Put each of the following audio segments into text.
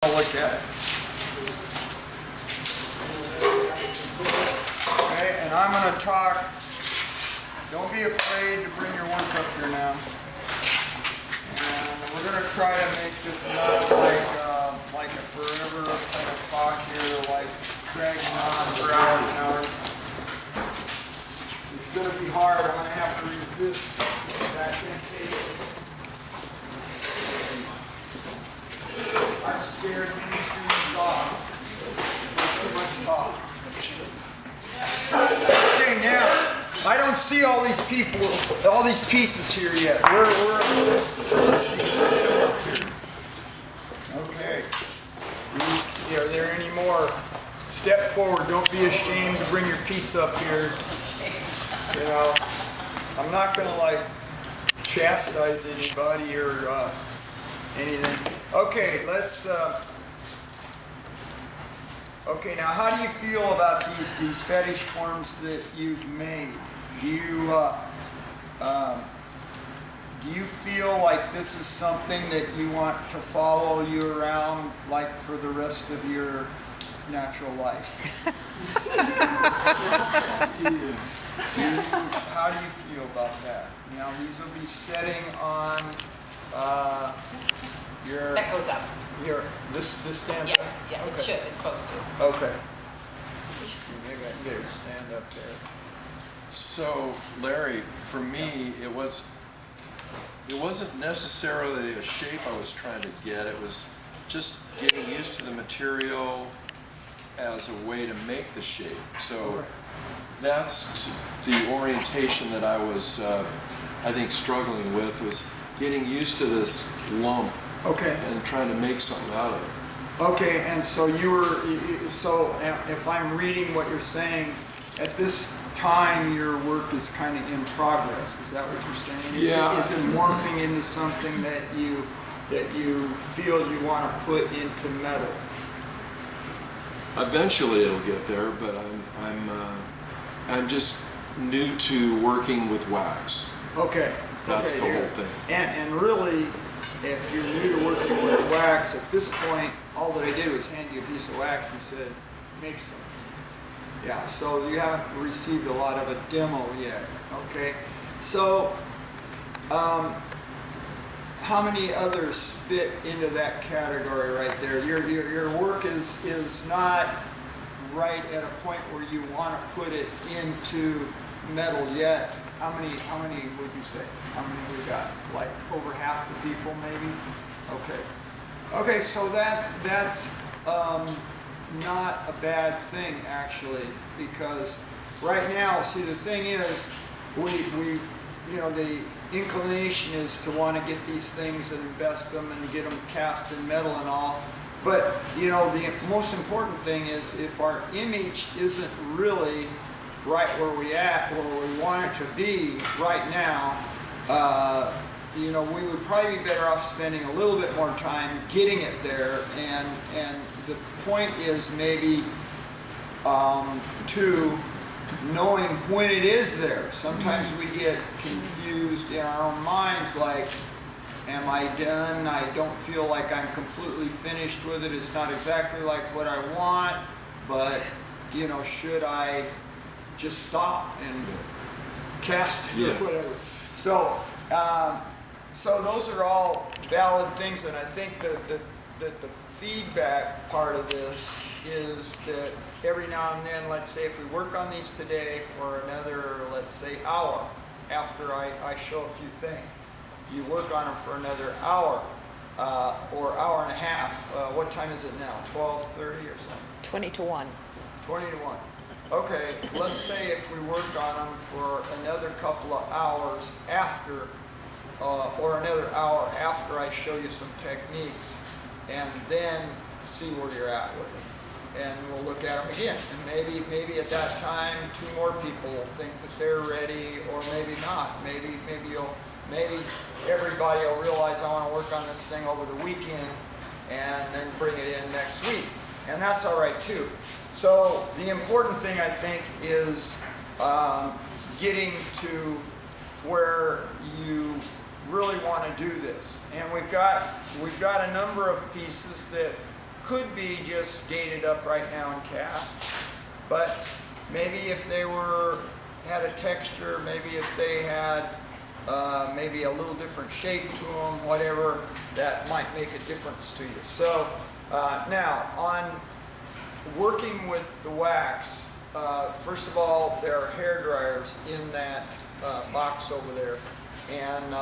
Look at it. Okay, and I'm going to talk. Don't be afraid to bring your work up here now. And we're going to try to make this not like a forever kind of talk here, like dragging on for hours and hours. It's going to be hard. I'm going to have to resist that temptation. I'm scared many students off. Too much talk. Okay, now, I don't see all these people, all these pieces here yet. Where are this? Okay. Are there any more? Step forward. Don't be ashamed to bring your piece up here. You know, I'm not going to like chastise anybody or anything. Okay, let's. Okay, now how do you feel about these fetish forms that you've made? Do you feel like this is something that you want to follow you around like for the rest of your natural life? How do you feel about that? Now these will be setting on your. That goes up. This stands Yeah, up? yeah, Okay. it should. It's supposed to. Okay. Let's see, maybe I can get it to stand up there. So, Larry, for me, it wasn't necessarily a shape I was trying to get. It was just getting used to the material as a way to make the shape. So that's the orientation that I was, I think, struggling with, was getting used to this lump. Okay. And trying to make something out of it. Okay, and so so if I'm reading what you're saying, at this time your work is kind of in progress. Is that what you're saying? Is it morphing into something that you feel you want to put into metal? Eventually it'll get there, but I'm just new to working with wax. Okay. That's okay, the whole thing. And really, if you're new to working with wax, at this point, all that I did was hand you a piece of wax and said, make something. Yeah, so you haven't received a lot of a demo yet, okay? So, how many others fit into that category right there? Your work is not right at a point where you want to put it into metal yet. How many would you say? How many we got? Like over half the people maybe? Okay. Okay, so that's not a bad thing actually, because right now, see, the thing is, we the inclination is to want to get these things and invest them and get them cast in metal and all. But the most important thing is if our image isn't really right where we want it to be right now, we would probably be better off spending a little bit more time getting it there, and the point is maybe to knowing when it is there. Sometimes we get confused in our own minds, like, am I done? I don't feel like I'm completely finished with it. It's not exactly like what I want, but should I just stop and cast it or whatever? So those are all valid things, and I think that the feedback part of this is that every now and then, let's say if we work on these today for another, let's say, hour after I show a few things, you work on them for another hour or hour and a half. What time is it now? 12:30 or something? 20 to 1. 20 to 1. Okay, let's say if we work on them for another couple of hours after, or another hour after I show you some techniques, and then see where you're at with them. And we'll look at them again. And maybe at that time, 2 more people will think that they're ready, or maybe not. Maybe everybody will realize I want to work on this thing over the weekend and then bring it in next week. And that's all right too. So the important thing, I think, is getting to where you really want to do this. And we've got a number of pieces that could be just gated up right now and cast, but maybe if they had a texture, maybe if they had maybe a little different shape to them, whatever, that might make a difference to you. So now on working with the wax, first of all, there are hair dryers in that box over there, and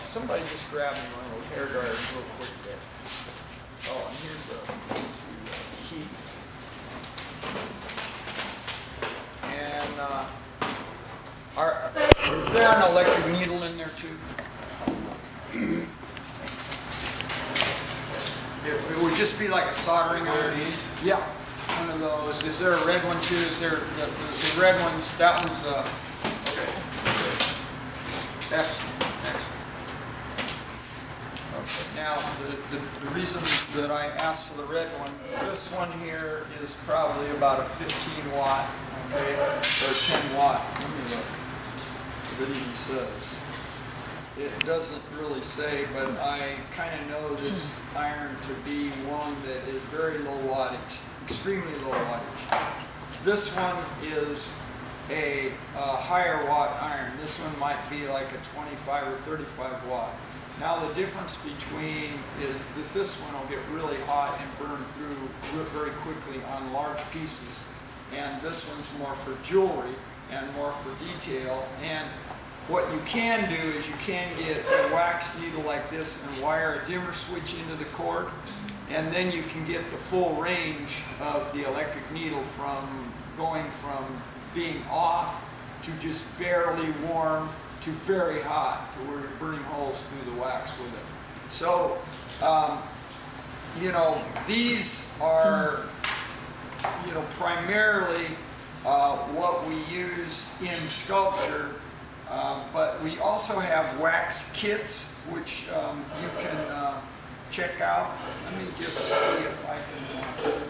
somebody just grabbed me one of those hair dryers real quick there. Oh, and here's the key. And is there an electric needle in there too? It would just be like a soldering iron. Yeah, one of those. Is there a red one too? Is there the red ones? That one's okay. Excellent. Okay. Now the reason that I asked for the red one, this one here is probably about a 15 watt, okay, or 10 watt. Let me look. If it even says. It doesn't really say, but I kind of know this iron to be one that is very low wattage, extremely low wattage. This one is a higher watt iron. This one might be like a 25 or 35 watt. Now the difference between is that this one will get really hot and burn through very quickly on large pieces, and this one's more for jewelry and more for detail. And what you can do is you can get a wax needle like this and wire a dimmer switch into the cord, and then you can get the full range of the electric needle from going from being off to just barely warm to very hot, to where you're burning holes through the wax with it. So, you know, these are, you know, primarily what we use in sculpture. But we also have wax kits, which you can check out. Let me just see if I can.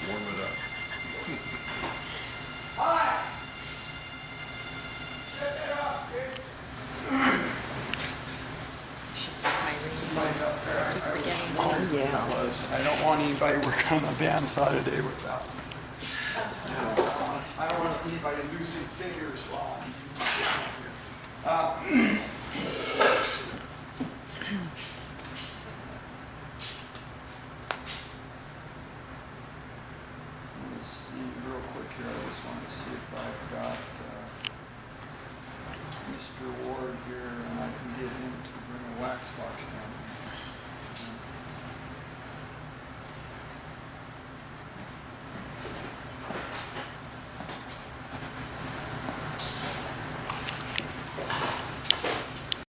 Warm it up. Hi! Check it out, kids. Oh, yeah. I don't want anybody working on the band side today without. I don't want anybody losing fingers while I'm here. Let me see real quick here. I just want to see if I've got Mr. Ward here, and I can get him to bring a wax box down.